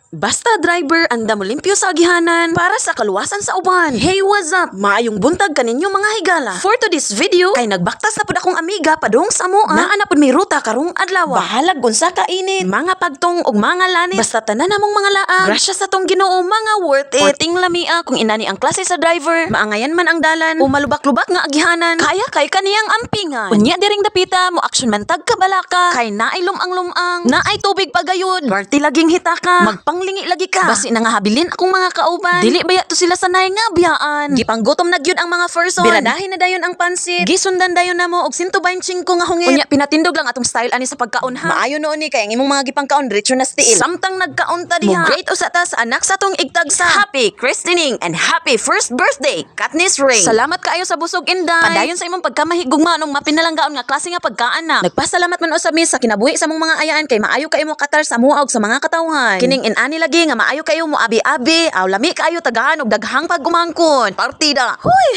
Basta driver, anda mo limpyo sa agihanan para sa kaluwasan sa uban. Hey, what's up? Maayong buntag kaninyo mga higala. For today's video, kay nagbaktas na pud akong amiga padung sa moa. Naa na pud may ruta karong adlaw. Bahalag unsa ka init, mga pagtong ug mga lanit. Basta tanan namong mga laang. Grasya sa tong Ginoo, mga worth it. Porting lamia kung inani ang klase sa driver. Maangayan man ang dalan o malubak-lubak nga agihanan. Kaya kay kaniyang ampingan. Unya diring dapita mo aksyon man tag kabalaka. Kay naay lumang-lumang, naay tubig pagayod. Party laging hitaka. Panglingi lagi ka. Basi na nga habilin akong mga kauban. Dili baya to sila sanay nga biyaan. Gipanggutom na gyud ang mga person. Biradahin na dayon ang pansit. Gisundan dayon namo og 125 nga hungit. Unya pinatindog lang atong style ani sa pagkaon ha. Maayo noon ni kay ang imong mga gipangkaon diretso na stiil. Samtang nagkaon ta diha. Mo great usa ta sa anak sa tong igtagsa. Happy christening and happy first birthday, Katniss Ray. Salamat kaayo sa busog inday. Padayon sa imong pagkamahigugma nung mapinalanggaon nga klase nga pagkaan na. Nagpasalamat man usab mi sa kinabuhi sa mong mga ayaan kay maayo kay mo katar sa muog sa mga katawhan. Kining ani lagi nga maayo kayo mo abi-abi, aw lami kayo tagahan og daghang pagumangkon. Partida. Huy!